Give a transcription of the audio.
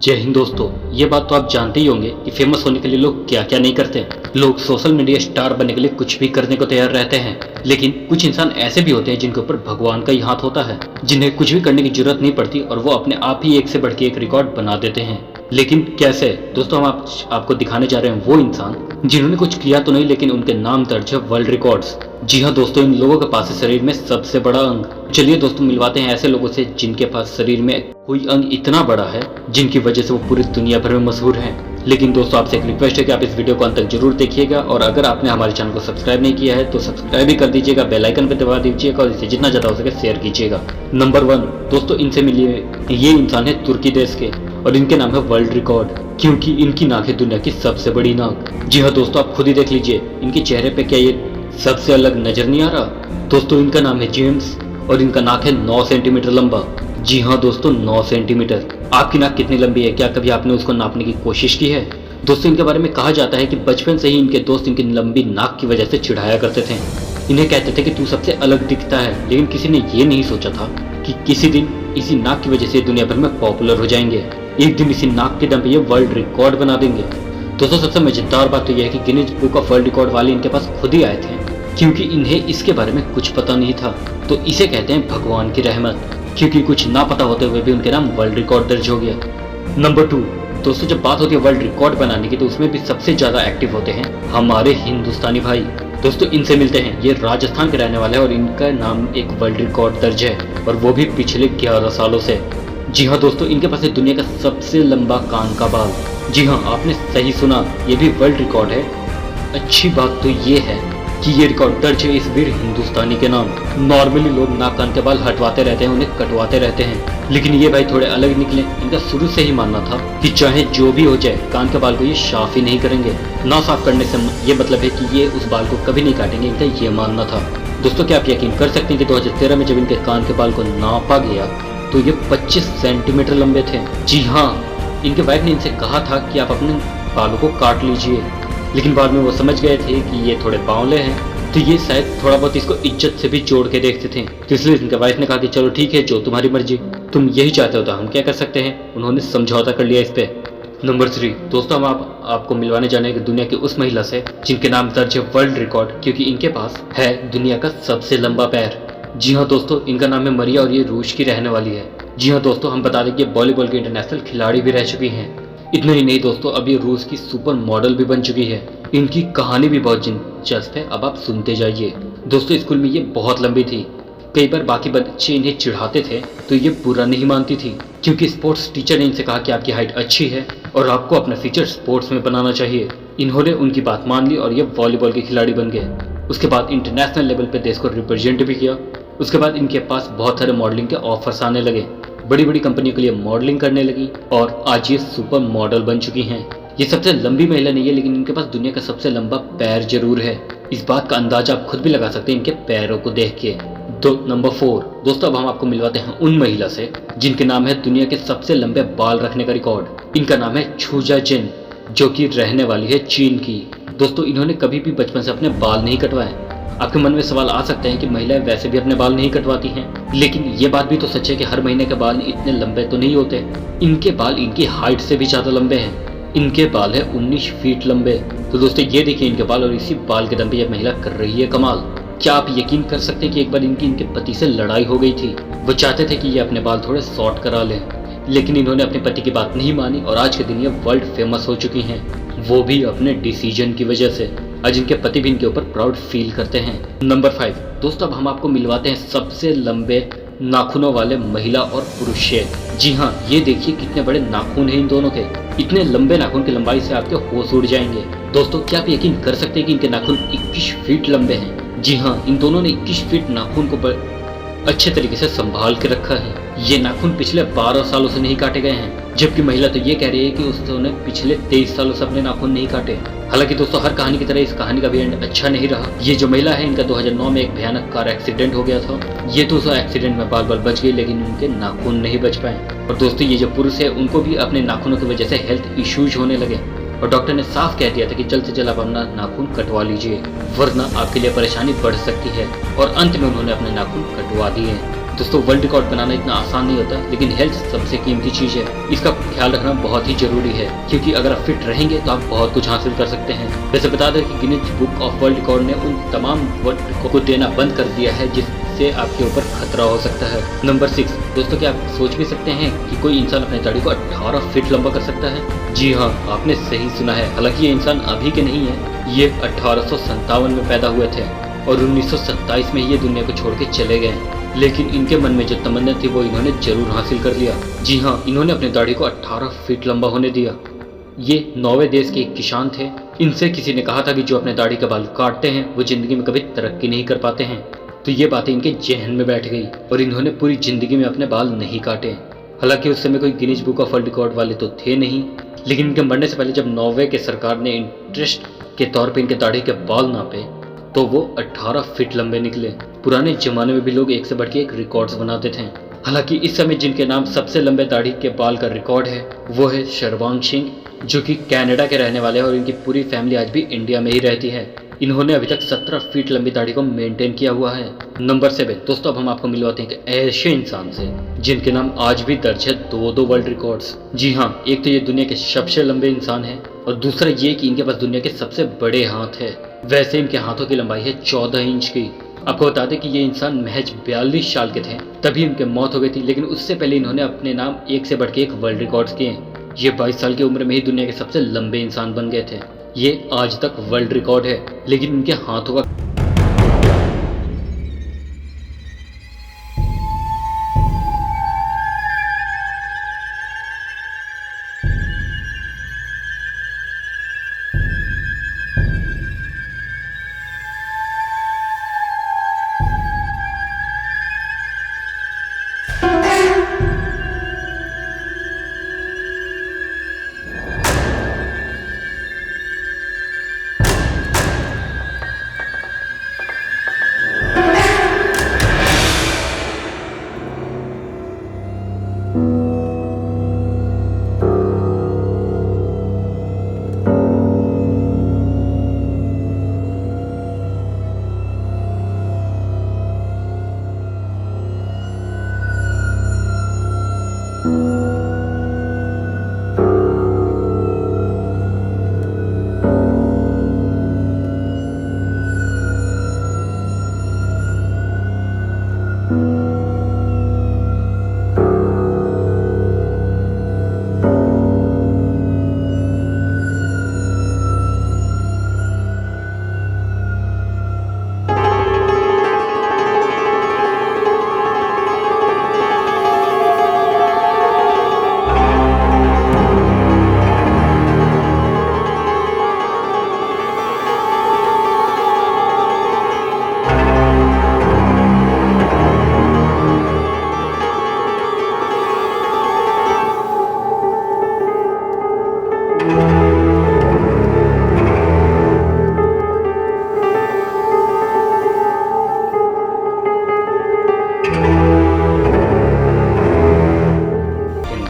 जय हिंद दोस्तों। ये बात तो आप जानते ही होंगे कि फेमस होने के लिए लोग क्या क्या नहीं करते। लोग सोशल मीडिया स्टार बनने के लिए कुछ भी करने को तैयार रहते हैं, लेकिन कुछ इंसान ऐसे भी होते हैं जिनके ऊपर भगवान का ही हाथ होता है, जिन्हें कुछ भी करने की जरूरत नहीं पड़ती और वो अपने आप ही एक से बढ़ के एक रिकॉर्ड बना देते हैं। लेकिन कैसे दोस्तों, हम आपको दिखाने जा रहे हैं वो इंसान जिन्होंने कुछ किया तो नहीं, लेकिन उनके नाम दर्ज है वर्ल्ड रिकॉर्ड्स। जी हाँ दोस्तों, इन लोगों के पास है शरीर में सबसे बड़ा अंग। चलिए दोस्तों, मिलवाते हैं ऐसे लोगों से जिनके पास शरीर में कोई अंग इतना बड़ा है जिनकी वजह से वो पूरी दुनिया भर में मशहूर हैं। लेकिन दोस्तों, आपसे एक रिक्वेस्ट है कि आप इस वीडियो को अंत तक जरूर देखिएगा, और अगर आपने हमारे चैनल को सब्सक्राइब नहीं किया है तो सब्सक्राइब भी कर दीजिएगा, बेल आइकन पे दबा दीजिएगा और इसे जितना ज्यादा हो सके शेयर कीजिएगा। नंबर 1 दोस्तों, इनसे मिलिए। ये इंसान है तुर्की देश के और इनके नाम है वर्ल्ड रिकॉर्ड, क्योंकि इनकी नाक है दुनिया की सबसे बड़ी नाक। जी हाँ दोस्तों, आप खुद ही देख लीजिए इनके चेहरे पे क्या ये सबसे अलग नजर नहीं आ रहा। दोस्तों, इनका नाम है जेम्स और इनका नाक है 9 सेंटीमीटर लंबा। जी हाँ दोस्तों, 9 सेंटीमीटर। आपकी नाक कितनी लंबी है, क्या कभी आपने उसको नापने की कोशिश की है? दोस्तों, इनके बारे में कहा जाता है कि बचपन से ही इनके दोस्त इनकी लंबी नाक की वजह से चिढ़ाया करते थे। इन्हें कहते थे कि तू सबसे अलग दिखता है, लेकिन किसी ने ये नहीं सोचा था कि किसी दिन इसी नाक की वजह से दुनिया भर में पॉपुलर हो जाएंगे। एक दिन इसी नाक के दम पे ये वर्ल्ड रिकॉर्ड बना देंगे। दोस्तों, सबसे मजेदार बात तो यह है कि Guinness book of world record वाले इनके पास खुद ही आए थे, क्योंकि इन्हें इसके बारे में कुछ पता नहीं था। तो इसे कहते हैं भगवान की रहमत, क्योंकि कुछ ना पता होते हुए भी उनके नाम वर्ल्ड रिकॉर्ड दर्ज हो गया। नंबर 2 दोस्तों, जब बात होती है वर्ल्ड रिकॉर्ड बनाने की तो उसमें भी सबसे ज्यादा एक्टिव होते हैं हमारे हिंदुस्तानी भाई। दोस्तों, इनसे मिलते हैं। ये राजस्थान के रहने वाले हैं और इनका नाम एक वर्ल्ड रिकॉर्ड दर्ज है, और वो भी पिछले 11 सालों से। जी हाँ दोस्तों, इनके पास है दुनिया का सबसे लंबा कान का बाल। जी हाँ, आपने सही सुना, ये भी वर्ल्ड रिकॉर्ड है। अच्छी बात तो ये है कि ये रिकॉर्ड दर्ज है इस वीर हिंदुस्तानी के नाम। नॉर्मली लोग नाक कान के बाल हटवाते रहते हैं, उन्हें कटवाते रहते हैं, लेकिन ये भाई थोड़े अलग निकले। इनका शुरू से ही मानना था कि चाहे जो भी हो जाए कान के बाल को ये साफ ही नहीं करेंगे। ना साफ करने से ये मतलब है कि ये उस बाल को कभी नहीं काटेंगे, इनका ये मानना था। दोस्तों, क्या आप यकीन कर सकते हैं कि 2013 में जब इनके कान के बाल को नापा गया तो ये 25 सेंटीमीटर लंबे थे। जी हाँ, इनके वाइफ ने इनसे कहा था कि आप अपने बालों को काट लीजिए, लेकिन बाद में वो समझ गए थे कि ये थोड़े बावले हैं, तो ये शायद थोड़ा बहुत इसको इज्जत से भी जोड़ के देखते थे। तो इसलिए इनके वाइफ ने कहा कि चलो ठीक है, जो तुम्हारी मर्जी, तुम यही चाहते हो तो हम क्या कर सकते हैं। उन्होंने समझौता कर लिया इस पे। नंबर 3 दोस्तों, हम आपको मिलवाने जाने की दुनिया की उस महिला से जिनके नाम दर्ज है वर्ल्ड रिकॉर्ड, क्योंकि इनके पास है दुनिया का सबसे लंबा पैर। जी हाँ दोस्तों, इनका नाम है मरिया और ये रूस की रहने वाली है। जी हाँ दोस्तों, हम बता दें कि वॉलीबॉल की इंटरनेशनल खिलाड़ी भी रह चुकी हैं। इतना ही नहीं दोस्तों, अब ये रूस की सुपर मॉडल भी बन चुकी है। इनकी कहानी भी बहुत दिलचस्प है, अब आप सुनते जाइए। दोस्तों, स्कूल में ये बहुत लंबी थी। कई बार बाकी बच्चे इन्हें चिढ़ाते थे तो ये बुरा नहीं मानती थी, क्योंकि स्पोर्ट्स टीचर ने इनसे कहा कि आपकी हाइट अच्छी है और आपको अपना फ्यूचर स्पोर्ट्स में बनाना चाहिए। इन्होंने उनकी बात मान ली और ये वॉलीबॉल के खिलाड़ी बन गए। उसके बाद इंटरनेशनल लेवल पे देश को रिप्रेजेंट भी किया। उसके बाद इनके पास बहुत सारे मॉडलिंग के ऑफर्स आने लगे, बड़ी बड़ी कंपनियों के लिए मॉडलिंग करने लगी और आज ये सुपर मॉडल बन चुकी हैं। ये सबसे लंबी महिला नहीं है, लेकिन इनके पास दुनिया का सबसे लंबा पैर जरूर है। इस बात का अंदाजा आप खुद भी लगा सकते हैं इनके पैरों को देख के। तो नंबर 4 दोस्तों, अब हम आपको मिलवाते हैं उन महिला से जिनके नाम है दुनिया के सबसे लंबे बाल रखने का रिकॉर्ड। इनका नाम है छूजा जिन, जो कि रहने वाली है चीन की। दोस्तों, इन्होंने कभी भी बचपन से अपने बाल नहीं कटवाए। आपके मन में सवाल आ सकते हैं कि महिलाएं वैसे भी अपने बाल नहीं कटवाती हैं, लेकिन ये बात भी तो सच है कि हर महीने के बाल इतने लंबे तो नहीं होते। इनके बाल इनकी हाइट से भी ज्यादा लंबे हैं। इनके बाल है 19 फीट लंबे। तो दोस्तों, ये देखिए इनके बाल, और इसी बाल के दम पे ये महिला कर रही है कमाल। क्या आप यकीन कर सकते हैं कि एक बार इनके पति से लड़ाई हो गई थी। वो चाहते थे कि ये अपने बाल थोड़े शॉर्ट करा लें, लेकिन इन्होंने अपने पति की बात नहीं मानी और आज के दिन ये वर्ल्ड फेमस हो चुकी हैं, वो भी अपने डिसीजन की वजह से। आज इनके पति भी इनके ऊपर प्राउड फील करते हैं। नंबर 5 दोस्तों, अब हम आपको मिलवाते हैं सबसे लंबे नाखूनों वाले महिला और पुरुष से। जी हाँ, ये देखिए कितने बड़े नाखून हैं इन दोनों के। इतने लंबे नाखून की लंबाई से आपके होश उड़ जाएंगे। दोस्तों, क्या आप यकीन कर सकते हैं कि इनके नाखून 21 फीट लंबे हैं। जी हाँ, इन दोनों ने 21 फीट नाखून को अच्छे तरीके से संभाल के रखा है। ये नाखून पिछले 12 सालों से नहीं काटे गए हैं, जबकि महिला तो ये कह रही है कि उसने पिछले 23 सालों से अपने नाखून नहीं काटे। हालांकि दोस्तों, हर कहानी की तरह इस कहानी का भी एंड अच्छा नहीं रहा। ये जो महिला है, इनका 2009 में एक भयानक कार एक्सीडेंट हो गया था। ये तो उस एक्सीडेंट में बाल बाल बच गई, लेकिन उनके नाखून नहीं बच पाए। और दोस्तों, ये जो पुरुष है, उनको भी अपने नाखूनों की वजह से हेल्थ इश्यूज होने लगे और डॉक्टर ने साफ कह दिया था कि जल्द से जल्द आप अपना नाखून कटवा लीजिए, वरना आपके लिए परेशानी बढ़ सकती है। और अंत में उन्होंने अपने नाखून कटवा दिए। दोस्तों वर्ल्ड रिकॉर्ड बनाना इतना आसान नहीं होता, लेकिन हेल्थ सबसे कीमती चीज है। इसका ख्याल रखना बहुत ही जरूरी है, क्योंकि अगर आप फिट रहेंगे तो आप बहुत कुछ हासिल कर सकते हैं। वैसे बता दें कि Guinness book of world record ने उन तमाम वर्ल्ड रिकॉर्ड को देना बंद कर दिया है जिससे आपके ऊपर खतरा हो सकता है। नंबर 6 दोस्तों, क्या आप सोच भी सकते हैं कि कोई इंसान अपनी दाढ़ी को 18 फीट लंबा कर सकता है? जी हाँ, आपने सही सुना है। हालांकि ये इंसान अभी के नहीं है, ये 1857 में पैदा हुए थे और 1927 में ये दुनिया को छोड़ के चले गए। लेकिन इनके मन में जो तमन्ना थी वो इन्होंने जरूर हासिल कर लिया। जी हाँ, इन्होंने अपनी दाढ़ी को 18 फीट लंबा होने दिया। ये नॉर्वे देश के एक किसान थे। इनसे किसी ने कहा था कि जो अपने दाढ़ी के बाल काटते हैं वो जिंदगी में कभी तरक्की नहीं कर पाते हैं। तो ये बातें इनके जहन में बैठ गई और इन्होंने पूरी जिंदगी में अपने बाल नहीं काटे। हालांकि उस समय कोई Guinness book of world record वाले तो थे नहीं, लेकिन इनके मरने से पहले जब नॉर्वे के सरकार ने इंटरेस्ट के तौर पर इनके दाढ़ी के बाल नापे तो वो 18 फीट लंबे निकले। पुराने जमाने में भी लोग एक से बढ़ के एक रिकॉर्ड्स बनाते थे। हालांकि इस समय जिनके नाम सबसे लंबे दाढ़ी के बाल का रिकॉर्ड है वो है शर्वांग सिंह, जो कि कनाडा के रहने वाले हैं और इनकी पूरी फैमिली आज भी इंडिया में ही रहती है। इन्होंने अभी तक 17 फीट लंबी दाढ़ी को मेंटेन किया हुआ है। नंबर 7 दोस्तों, अब हम आपको मिलवाते हैं एक ऐसे इंसान से जिनके नाम आज भी दर्ज है दो वर्ल्ड रिकॉर्ड्स। जी हाँ, एक तो ये दुनिया के सबसे लंबे इंसान है और दूसरा ये कि इनके पास दुनिया के सबसे बड़े हाथ है। वैसे इनके हाथों की लंबाई है 14 इंच की। आपको बता दें कि ये इंसान महज 42 साल के थे तभी इनकी मौत हो गई थी, लेकिन उससे पहले इन्होंने अपने नाम एक से बढ़ के एक वर्ल्ड रिकॉर्ड्स किए। ये 22 साल की उम्र में ही दुनिया के सबसे लंबे इंसान बन गए थे। ये आज तक वर्ल्ड रिकॉर्ड है, लेकिन इनके हाथों का